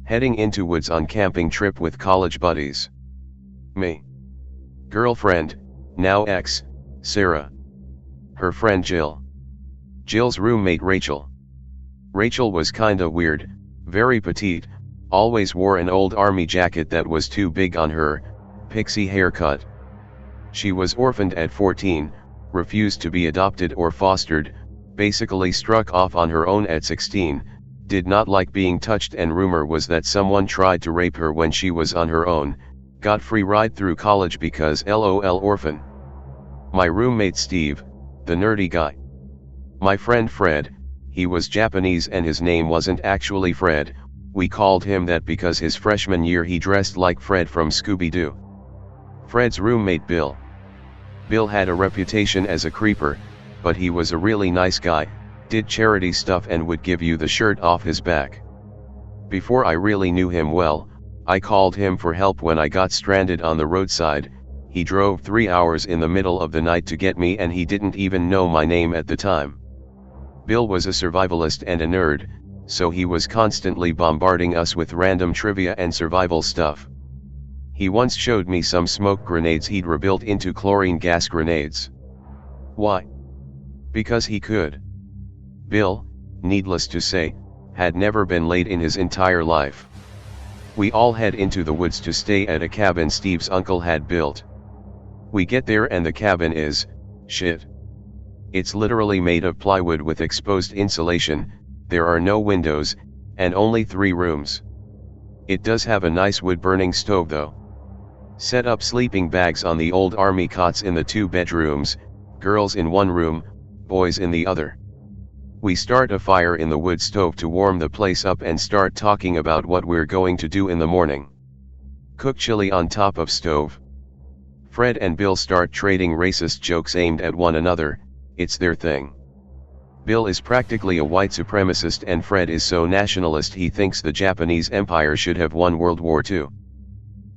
Heading into woods on camping trip with college buddies. Me. Girlfriend, now ex, Sarah. Her friend Jill. Jill's roommate Rachel. Rachel was kinda weird, very petite, always wore an old army jacket that was too big on her, pixie haircut. She was orphaned at 14, refused to be adopted or fostered, basically struck off on her own at 16, did not like being touched, and rumor was that someone tried to rape her when she was on her own, got free ride through college because LOL orphan. My roommate Steve, the nerdy guy. My friend Fred, he was Japanese and his name wasn't actually Fred, we called him that because his freshman year he dressed like Fred from Scooby-Doo. Fred's roommate Bill. Bill had a reputation as a creeper, but he was a really nice guy, did charity stuff and would give you the shirt off his back. Before I really knew him well, I called him for help when I got stranded on the roadside. He drove 3 hours in the middle of the night to get me and he didn't even know my name at the time. Bill was a survivalist and a nerd, so he was constantly bombarding us with random trivia and survival stuff. He once showed me some smoke grenades he'd rebuilt into chlorine gas grenades. Why? Because he could. Bill, needless to say, had never been laid in his entire life. We all head into the woods to stay at a cabin Steve's uncle had built. We get there and the cabin is shit. It's literally made of plywood with exposed insulation, there are no windows, and only 3 rooms. It does have a nice wood-burning stove though. Set up sleeping bags on the old army cots in the 2 bedrooms, girls in one room, boys in the other. We start a fire in the wood stove to warm the place up and start talking about what we're going to do in the morning. Cook chili on top of stove. Fred and Bill start trading racist jokes aimed at one another, it's their thing. Bill is practically a white supremacist and Fred is so nationalist he thinks the Japanese Empire should have won World War II.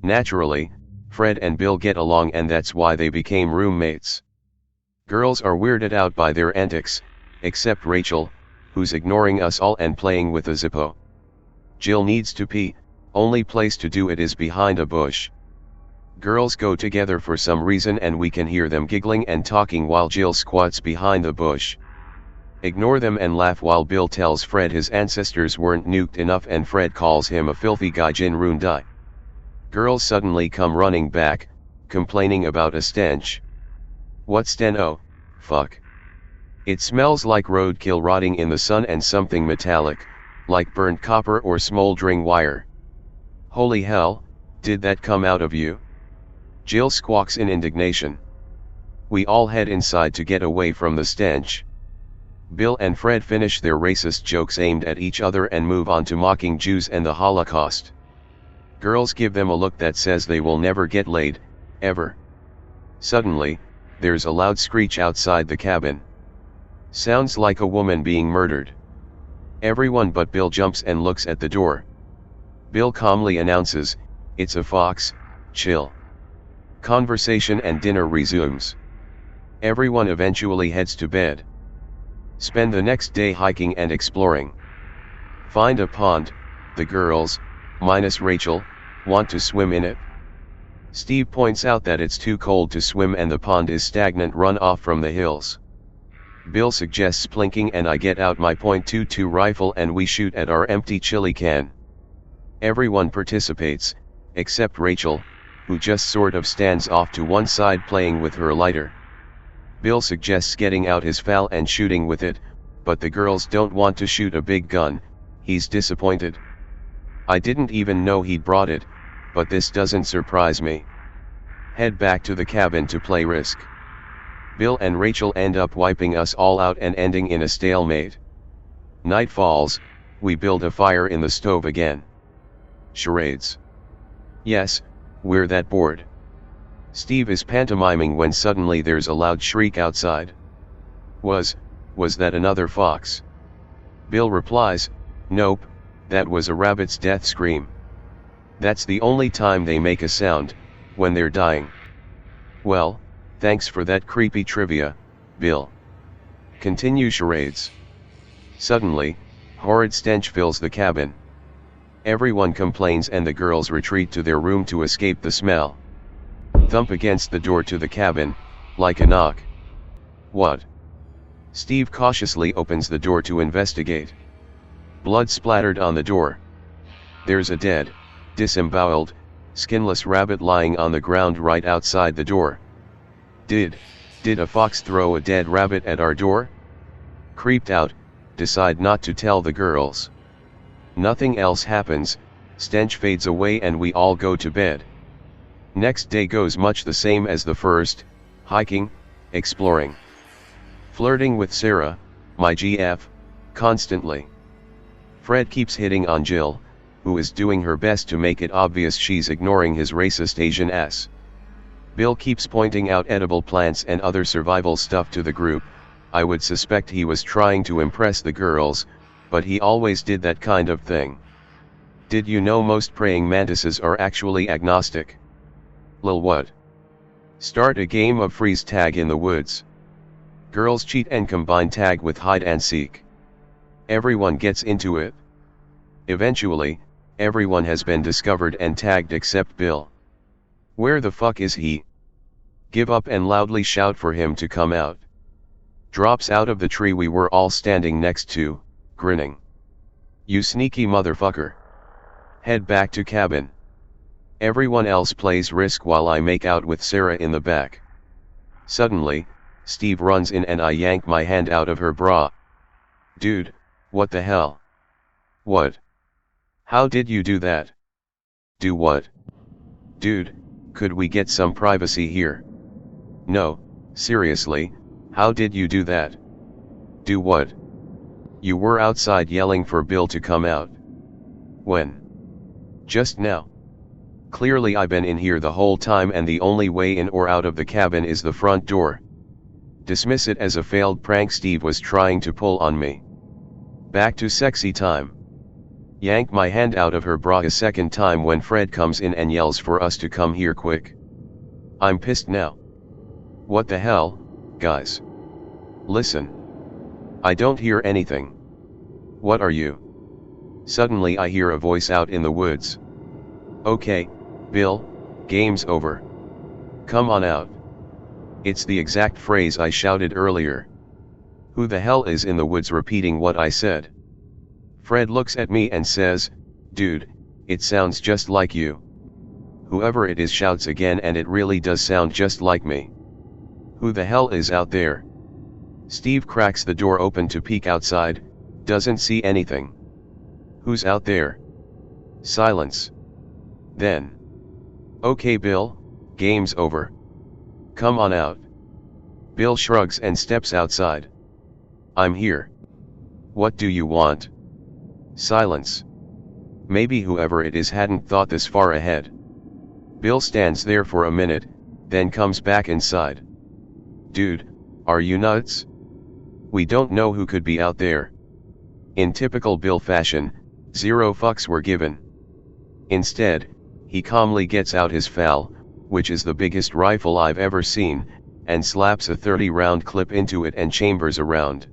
Naturally, Fred and Bill get along and that's why they became roommates. Girls are weirded out by their antics, except Rachel, who's ignoring us all and playing with a Zippo. Jill needs to pee, only place to do it is behind a bush. Girls go together for some reason and we can hear them giggling and talking while Jill squats behind the bush. Ignore them and laugh while Bill tells Fred his ancestors weren't nuked enough and Fred calls him a filthy gaijin rundai. Girls suddenly come running back, complaining about a stench. What sten? Oh, fuck. It smells like roadkill rotting in the sun and something metallic, like burnt copper or smoldering wire. Holy hell, did that come out of you? Jill squawks in indignation. We all head inside to get away from the stench. Bill and Fred finish their racist jokes aimed at each other and move on to mocking Jews and the Holocaust. Girls give them a look that says they will never get laid, ever. Suddenly, there's a loud screech outside the cabin. Sounds like a woman being murdered. Everyone but Bill jumps and looks at the door. Bill calmly announces, "It's a fox, chill." Conversation and dinner resumes. Everyone eventually heads to bed. Spend the next day hiking and exploring. Find a pond, the girls, minus Rachel, want to swim in it. Steve points out that it's too cold to swim and the pond is stagnant runoff from the hills. Bill suggests plinking and I get out my .22 rifle and we shoot at our empty chili can. Everyone participates, except Rachel, who just sort of stands off to one side playing with her lighter. Bill suggests getting out his FAL and shooting with it, but the girls don't want to shoot a big gun, he's disappointed. I didn't even know he'd brought it, but this doesn't surprise me. Head back to the cabin to play Risk. Bill and Rachel end up wiping us all out and ending in a stalemate. Night falls, we build a fire in the stove again. Charades. Yes, we're that bored. Steve is pantomiming when suddenly there's a loud shriek outside. Was that another fox? Bill replies, nope, that was a rabbit's death scream. That's the only time they make a sound, when they're dying. Well, thanks for that creepy trivia, Bill. Continue charades. Suddenly, horrid stench fills the cabin. Everyone complains and the girls retreat to their room to escape the smell. Thump against the door to the cabin, like a knock. What? Steve cautiously opens the door to investigate. Blood splattered on the door. There's a dead, disemboweled, skinless rabbit lying on the ground right outside the door. Did a fox throw a dead rabbit at our door? Creeped out, decide not to tell the girls. Nothing else happens, stench fades away and we all go to bed. Next day goes much the same as the first, hiking, exploring. Flirting with Sarah, my GF, constantly. Fred keeps hitting on Jill, who is doing her best to make it obvious she's ignoring his racist Asian ass. Bill keeps pointing out edible plants and other survival stuff to the group. I would suspect he was trying to impress the girls, but he always did that kind of thing. Did you know most praying mantises are actually agnostic? Lol, what? Start a game of freeze tag in the woods. Girls cheat and combine tag with hide and seek. Everyone gets into it. Eventually, everyone has been discovered and tagged except Bill. Where the fuck is he? Give up and loudly shout for him to come out. Drops out of the tree we were all standing next to, grinning. You sneaky motherfucker. Head back to cabin. Everyone else plays Risk while I make out with Sarah in the back. Suddenly, Steve runs in and I yank my hand out of her bra. Dude, what the hell? What? How did you do that? Do what? Dude, could we get some privacy here? No, seriously, how did you do that? Do what? You were outside yelling for Bill to come out. When? Just now. Clearly I've been in here the whole time and the only way in or out of the cabin is the front door. Dismiss it as a failed prank Steve was trying to pull on me. Back to sexy time. Yank my hand out of her bra a second time when Fred comes in and yells for us to come here quick. I'm pissed now. What the hell, guys? Listen. I don't hear anything. What are you? Suddenly I hear a voice out in the woods. Okay, Bill, game's over. Come on out. It's the exact phrase I shouted earlier. Who the hell is in the woods repeating what I said? Fred looks at me and says, dude, it sounds just like you. Whoever it is shouts again and it really does sound just like me. Who the hell is out there? Steve cracks the door open to peek outside, doesn't see anything. Who's out there? Silence. Then. Okay Bill, game's over. Come on out. Bill shrugs and steps outside. I'm here. What do you want? Silence. Maybe whoever it is hadn't thought this far ahead. Bill stands there for a minute, then comes back inside. Dude, are you nuts? We don't know who could be out there. In typical Bill fashion, 0 fucks were given. Instead, he calmly gets out his FAL, which is the biggest rifle I've ever seen, and slaps a 30-round clip into it and chambers around.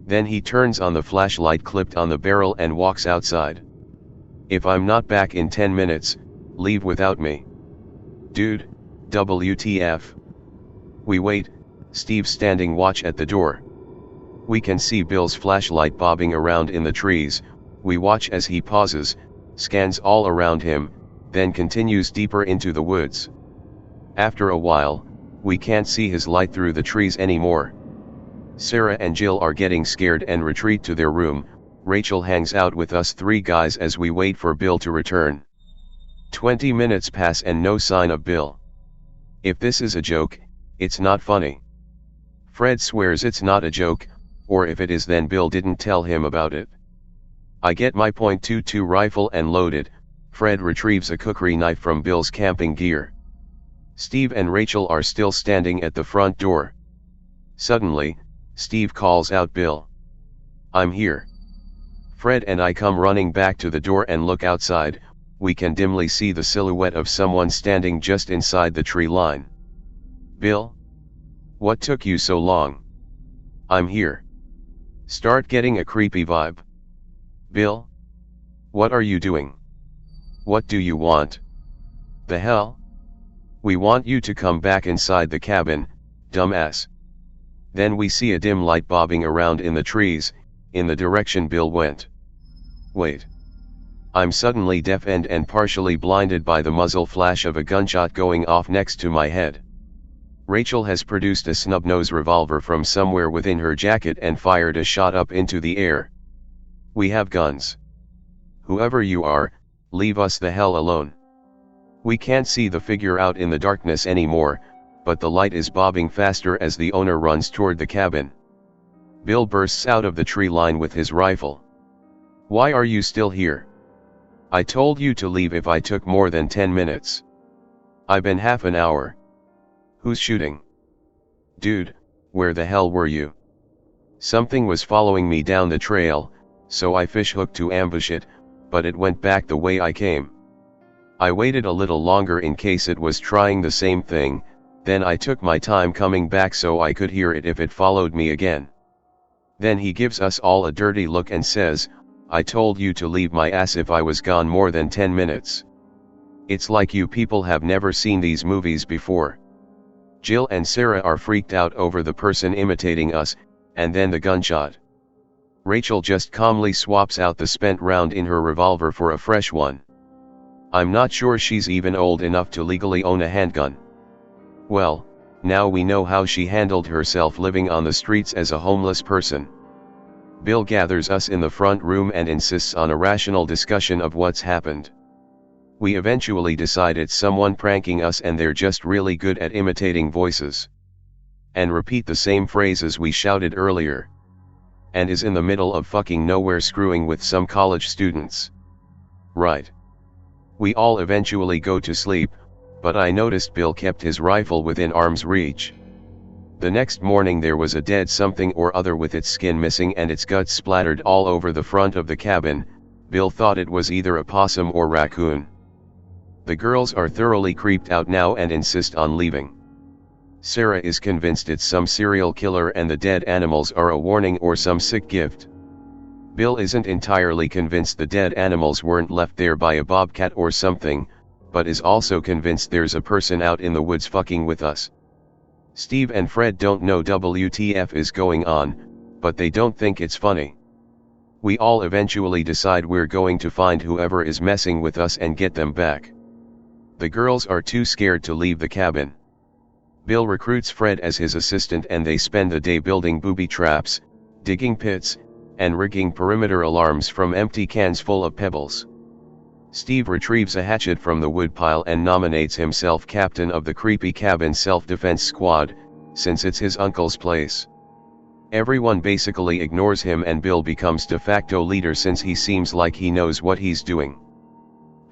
Then he turns on the flashlight clipped on the barrel and walks outside. If I'm not back in 10 minutes, leave without me. Dude, WTF. We wait, Steve standing watch at the door. We can see Bill's flashlight bobbing around in the trees. We watch as he pauses, scans all around him, then continues deeper into the woods. After a while, we can't see his light through the trees anymore. Sarah and Jill are getting scared and retreat to their room. Rachel hangs out with us 3 guys as we wait for Bill to return. 20 minutes pass and no sign of Bill. If this is a joke, it's not funny. Fred swears it's not a joke, or if it is then Bill didn't tell him about it. I get my .22 rifle and load it. Fred retrieves a cookery knife from Bill's camping gear. Steve and Rachel are still standing at the front door. Suddenly, Steve calls out Bill. I'm here. Fred and I come running back to the door and look outside. We can dimly see the silhouette of someone standing just inside the tree line. Bill? What took you so long? I'm here. Start getting a creepy vibe. Bill? What are you doing? What do you want? The hell? We want you to come back inside the cabin, dumbass. Then we see a dim light bobbing around in the trees, in the direction Bill went. Wait. I'm suddenly deafened and partially blinded by the muzzle flash of a gunshot going off next to my head. Rachel has produced a snub-nose revolver from somewhere within her jacket and fired a shot up into the air. We have guns. Whoever you are, leave us the hell alone. We can't see the figure out in the darkness anymore, but the light is bobbing faster as the owner runs toward the cabin. Bill bursts out of the tree line with his rifle. Why are you still here? I told you to leave if I took more than 10 minutes. I've been half an hour. Who's shooting? Dude, where the hell were you? Something was following me down the trail, so I fishhooked to ambush it, but it went back the way I came. I waited a little longer in case it was trying the same thing, then I took my time coming back so I could hear it if it followed me again. Then he gives us all a dirty look and says, I told you to leave my ass if I was gone more than 10 minutes. It's like you people have never seen these movies before. Jill and Sarah are freaked out over the person imitating us, and then the gunshot. Rachel just calmly swaps out the spent round in her revolver for a fresh one. I'm not sure she's even old enough to legally own a handgun. Well, now we know how she handled herself living on the streets as a homeless person. Bill gathers us in the front room and insists on a rational discussion of what's happened. We eventually decide it's someone pranking us and they're just really good at imitating voices. And repeat the same phrases we shouted earlier. And is in the middle of fucking nowhere screwing with some college students. Right. We all eventually go to sleep, but I noticed Bill kept his rifle within arm's reach. The next morning there was a dead something or other with its skin missing and its guts splattered all over the front of the cabin. Bill thought it was either a possum or raccoon. The girls are thoroughly creeped out now and insist on leaving. Sarah is convinced it's some serial killer and the dead animals are a warning or some sick gift. Bill isn't entirely convinced the dead animals weren't left there by a bobcat or something, but is also convinced there's a person out in the woods fucking with us. Steve and Fred don't know WTF is going on, but they don't think it's funny. We all eventually decide we're going to find whoever is messing with us and get them back. The girls are too scared to leave the cabin. Bill recruits Fred as his assistant and they spend the day building booby traps, digging pits, and rigging perimeter alarms from empty cans full of pebbles. Steve retrieves a hatchet from the woodpile and nominates himself captain of the creepy cabin self-defense squad, since it's his uncle's place. Everyone basically ignores him and Bill becomes de facto leader since he seems like he knows what he's doing.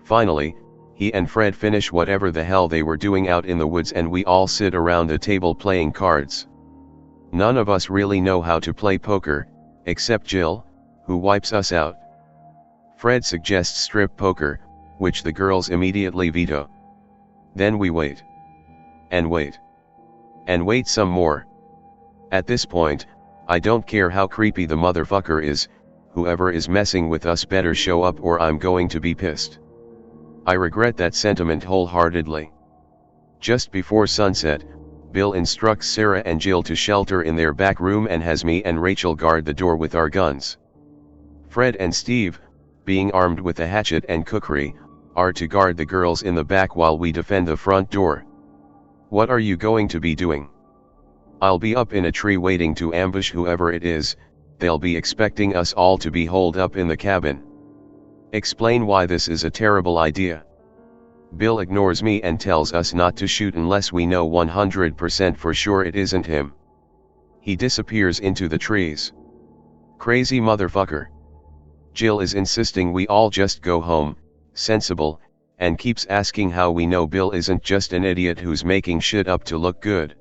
Finally, he and Fred finish whatever the hell they were doing out in the woods and we all sit around the table playing cards. None of us really know how to play poker, except Jill, who wipes us out. Fred suggests strip poker, which the girls immediately veto. Then we wait. And wait. And wait some more. At this point, I don't care how creepy the motherfucker is, whoever is messing with us better show up or I'm going to be pissed. I regret that sentiment wholeheartedly. Just before sunset, Bill instructs Sarah and Jill to shelter in their back room and has me and Rachel guard the door with our guns. Fred and Steve, being armed with a hatchet and kukri, are to guard the girls in the back while we defend the front door. What are you going to be doing? I'll be up in a tree waiting to ambush whoever it is. They'll be expecting us all to be holed up in the cabin. Explain why this is a terrible idea. Bill ignores me and tells us not to shoot unless we know 100% for sure it isn't him. He disappears into the trees. Crazy motherfucker. Jill is insisting we all just go home, sensible, and keeps asking how we know Bill isn't just an idiot who's making shit up to look good.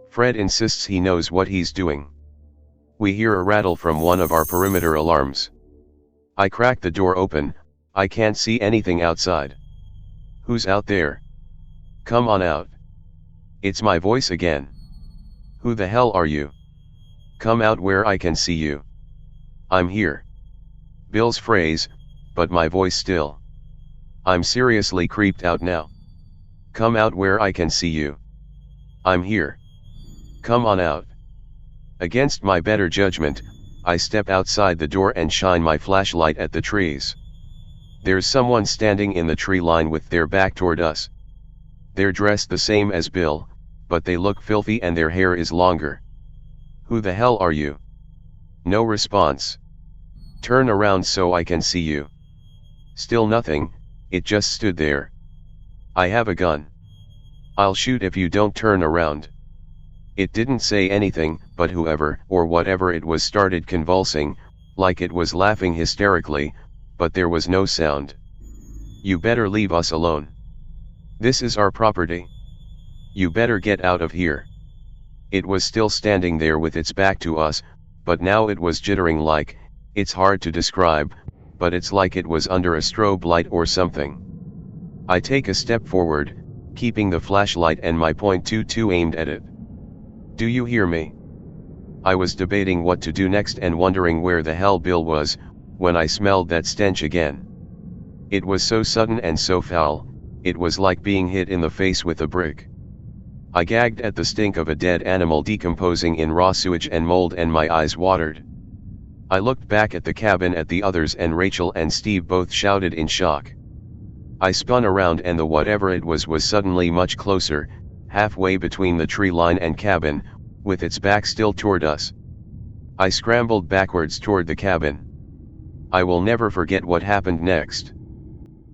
Fred insists he knows what he's doing. We hear a rattle from one of our perimeter alarms. I crack the door open. I can't see anything outside. Who's out there? Come on out. It's my voice again. Who the hell are you? Come out where I can see you. I'm here. Bill's phrase, but my voice still. I'm seriously creeped out now. Come out where I can see you. I'm here. Come on out. Against my better judgment, I step outside the door and shine my flashlight at the trees. There's someone standing in the tree line with their back toward us. They're dressed the same as Bill, but they look filthy and their hair is longer. Who the hell are you? No response. Turn around so I can see you. Still nothing, it just stood there. I have a gun. I'll shoot if you don't turn around. It didn't say anything, but whoever or whatever it was started convulsing, like it was laughing hysterically, but there was no sound. You better leave us alone. This is our property. You better get out of here. It was still standing there with its back to us, but now it was jittering like, it's hard to describe, but it's like it was under a strobe light or something. I take a step forward, keeping the flashlight and my .22 aimed at it. Do you hear me? I was debating what to do next and wondering where the hell Bill was, when I smelled that stench again. It was so sudden and so foul, it was like being hit in the face with a brick. I gagged at the stink of a dead animal decomposing in raw sewage and mold and my eyes watered. I looked back at the cabin at the others and Rachel and Steve both shouted in shock. I spun around and the whatever it was suddenly much closer, halfway between the tree line and cabin, with its back still toward us. I scrambled backwards toward the cabin. I will never forget what happened next.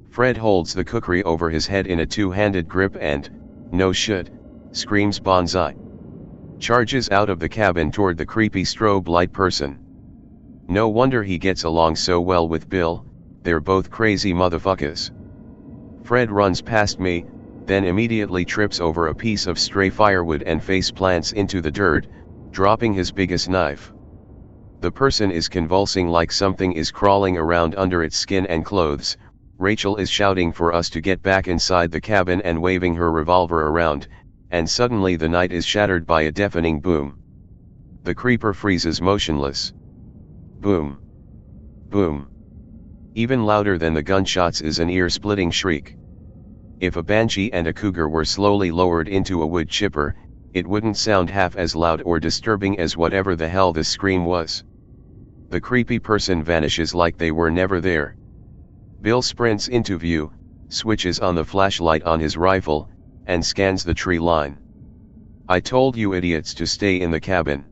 Fred holds the kukri over his head in a two-handed grip and, no shit, screams bonzai. Charges out of the cabin toward the creepy strobe light person. No wonder he gets along so well with Bill, they're both crazy motherfuckers. Fred runs past me, then immediately trips over a piece of stray firewood and face plants into the dirt, dropping his biggest knife. The person is convulsing like something is crawling around under its skin and clothes. Rachel is shouting for us to get back inside the cabin and waving her revolver around, and suddenly the night is shattered by a deafening boom. The creeper freezes motionless. Boom. Boom. Even louder than the gunshots is an ear-splitting shriek. If a banshee and a cougar were slowly lowered into a wood chipper, it wouldn't sound half as loud or disturbing as whatever the hell the scream was. The creepy person vanishes like they were never there. Bill sprints into view, switches on the flashlight on his rifle, and scans the tree line. I told you idiots to stay in the cabin.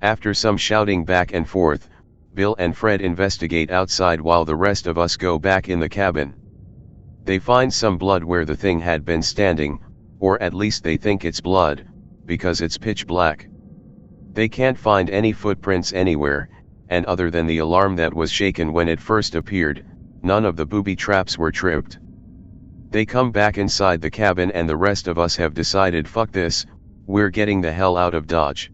After some shouting back and forth, Bill and Fred investigate outside while the rest of us go back in the cabin. They find some blood where the thing had been standing, or at least they think it's blood, because it's pitch black. They can't find any footprints anywhere, and other than the alarm that was shaken when it first appeared, none of the booby traps were tripped. They come back inside the cabin and the rest of us have decided fuck this, we're getting the hell out of Dodge.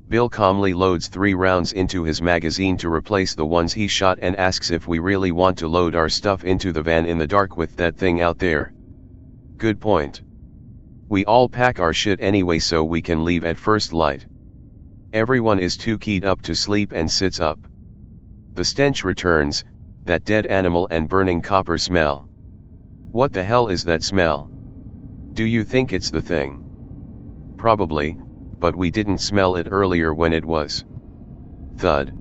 Bill calmly loads 3 rounds into his magazine to replace the ones he shot and asks if we really want to load our stuff into the van in the dark with that thing out there. Good point. We all pack our shit anyway so we can leave at first light. Everyone is too keyed up to sleep and sits up. The stench returns, that dead animal and burning copper smell. What the hell is that smell? Do you think it's the thing? Probably, but we didn't smell it earlier when it was. Thud.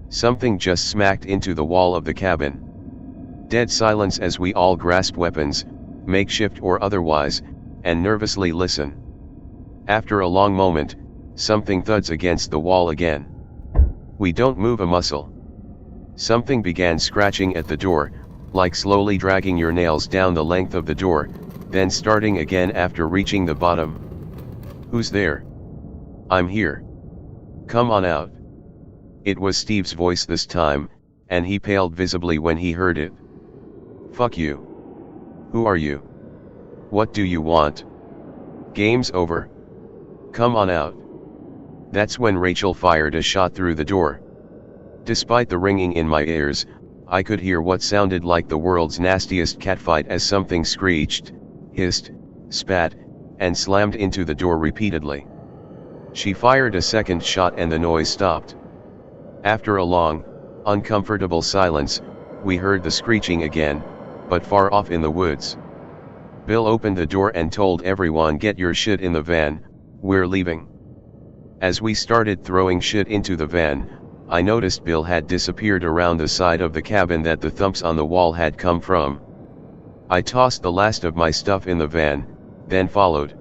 Something just smacked into the wall of the cabin. Dead silence as we all grasp weapons, makeshift or otherwise, and nervously listen. After a long moment, something thuds against the wall again. We don't move a muscle. Something began scratching at the door, like slowly dragging your nails down the length of the door, then starting again after reaching the bottom. Who's there? I'm here. Come on out. It was Steve's voice this time, and he paled visibly when he heard it. Fuck you. Who are you? What do you want? Game's over. Come on out. That's when Rachel fired a shot through the door. Despite the ringing in my ears, I could hear what sounded like the world's nastiest catfight as something screeched, hissed, spat, and slammed into the door repeatedly. She fired a second shot and the noise stopped. After a long, uncomfortable silence, we heard the screeching again, but far off in the woods. Bill opened the door and told everyone, "Get your shit in the van, we're leaving." As we started throwing shit into the van, I noticed Bill had disappeared around the side of the cabin that the thumps on the wall had come from. I tossed the last of my stuff in the van, then followed.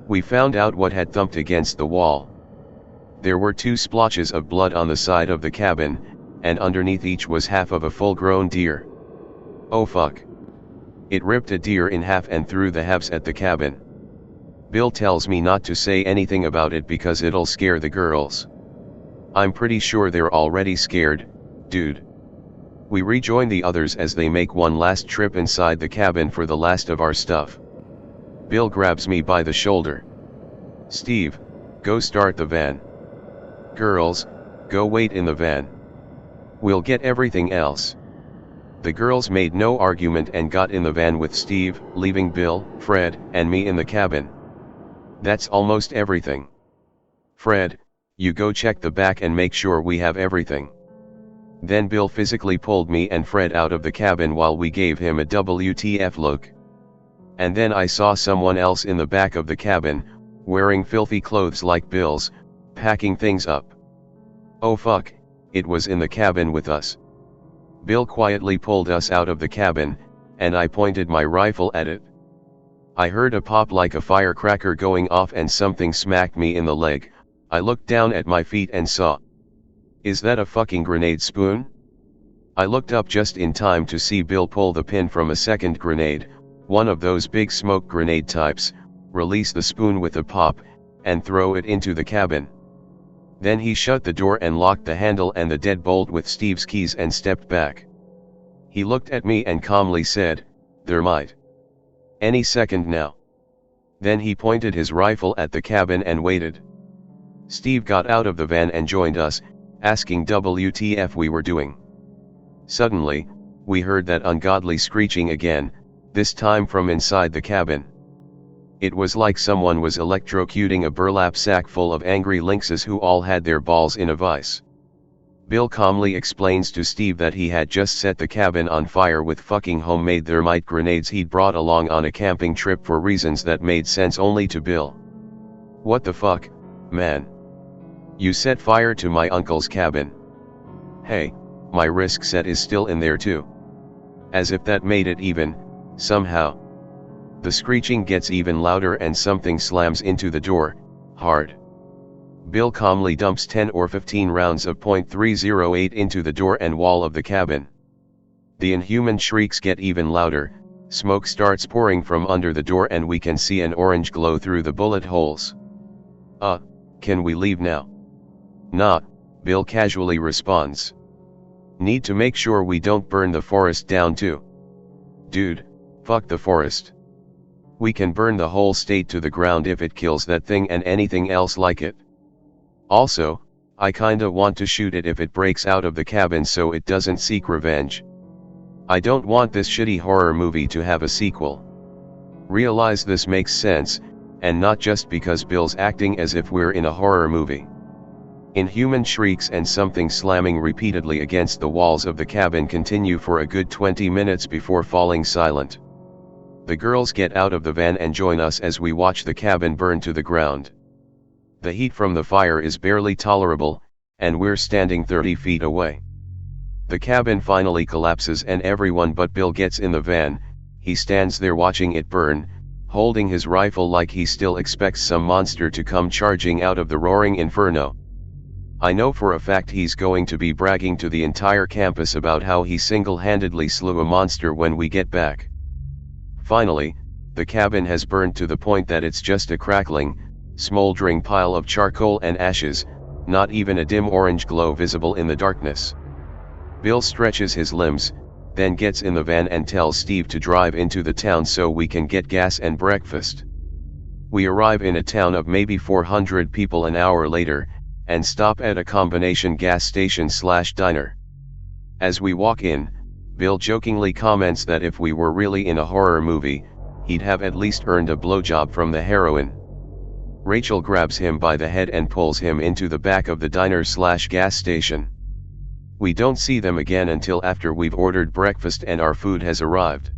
We found out what had thumped against the wall. There were 2 splotches of blood on the side of the cabin, and underneath each was half of a full-grown deer. Oh fuck. It ripped a deer in half and threw the halves at the cabin. Bill tells me not to say anything about it because it'll scare the girls. I'm pretty sure they're already scared, dude. We rejoin the others as they make one last trip inside the cabin for the last of our stuff. Bill grabs me by the shoulder. "Steve, go start the van. Girls, go wait in the van. We'll get everything else." The girls made no argument and got in the van with Steve, leaving Bill, Fred, and me in the cabin. That's almost everything. "Fred, you go check the back and make sure we have everything." Then Bill physically pulled me and Fred out of the cabin while we gave him a WTF look. And then I saw someone else in the back of the cabin, wearing filthy clothes like Bill's, packing things up. Oh fuck, it was in the cabin with us. Bill quietly pulled us out of the cabin, and I pointed my rifle at it. I heard a pop like a firecracker going off and something smacked me in the leg. I looked down at my feet and saw. Is that a fucking grenade spoon? I looked up just in time to see Bill pull the pin from a second grenade, one of those big smoke grenade types, release the spoon with a pop, and throw it into the cabin. Then he shut the door and locked the handle and the deadbolt with Steve's keys and stepped back. He looked at me and calmly said, "There might any second now." Then he pointed his rifle at the cabin and waited. Steve got out of the van and joined us, asking WTF we were doing. Suddenly, we heard that ungodly screeching again, this time from inside the cabin. It was like someone was electrocuting a burlap sack full of angry lynxes who all had their balls in a vice. Bill calmly explains to Steve that he had just set the cabin on fire with fucking homemade thermite grenades he'd brought along on a camping trip for reasons that made sense only to Bill. "What the fuck, man? You set fire to my uncle's cabin. Hey, my risk set is still in there too." As if that made it even, somehow. The screeching gets even louder and something slams into the door, hard. Bill calmly dumps 10 or 15 rounds of .308 into the door and wall of the cabin. The inhuman shrieks get even louder, smoke starts pouring from under the door and we can see an orange glow through the bullet holes. Can we leave now?" "Nah," Bill casually responds. "Need to make sure we don't burn the forest down too." "Dude, fuck the forest. We can burn the whole state to the ground if it kills that thing and anything else like it. Also, I kinda want to shoot it if it breaks out of the cabin so it doesn't seek revenge. I don't want this shitty horror movie to have a sequel." Realize this makes sense, and not just because Bill's acting as if we're in a horror movie. Inhuman shrieks and something slamming repeatedly against the walls of the cabin continue for a good 20 minutes before falling silent. The girls get out of the van and join us as we watch the cabin burn to the ground. The heat from the fire is barely tolerable, and we're standing 30 feet away. The cabin finally collapses and everyone but Bill gets in the van. He stands there watching it burn, holding his rifle like he still expects some monster to come charging out of the roaring inferno. I know for a fact he's going to be bragging to the entire campus about how he single-handedly slew a monster when we get back. Finally, the cabin has burned to the point that it's just a crackling, smoldering pile of charcoal and ashes, not even a dim orange glow visible in the darkness. Bill stretches his limbs, then gets in the van and tells Steve to drive into the town so we can get gas and breakfast. We arrive in a town of maybe 400 people an hour later, and stop at a combination gas station/diner. As we walk in, Bill jokingly comments that if we were really in a horror movie, he'd have at least earned a blowjob from the heroine. Rachel grabs him by the head and pulls him into the back of the diner/gas station. We don't see them again until after we've ordered breakfast and our food has arrived.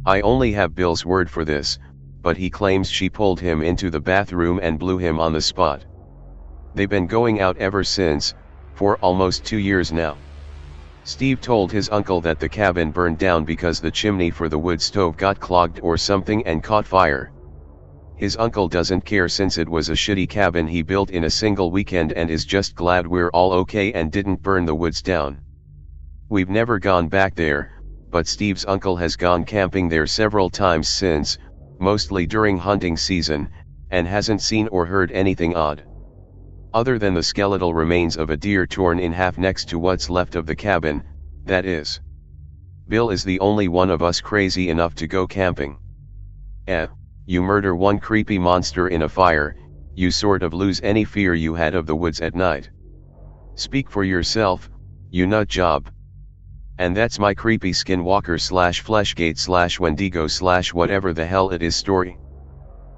I only have Bill's word for this, but he claims she pulled him into the bathroom and blew him on the spot. They've been going out ever since, for almost 2 years now. Steve told his uncle that the cabin burned down because the chimney for the wood stove got clogged or something and caught fire. His uncle doesn't care since it was a shitty cabin he built in a single weekend and is just glad we're all okay and didn't burn the woods down. We've never gone back there, but Steve's uncle has gone camping there several times since, mostly during hunting season, and hasn't seen or heard anything odd. Other than the skeletal remains of a deer torn in half next to what's left of the cabin, that is. Bill is the only one of us crazy enough to go camping. You murder one creepy monster in a fire, you sort of lose any fear you had of the woods at night. Speak for yourself, you nut job. And that's my creepy skinwalker / fleshgate / wendigo / whatever the hell it is story.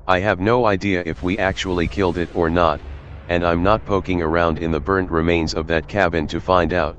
I have no idea if we actually killed it or not, and I'm not poking around in the burnt remains of that cabin to find out.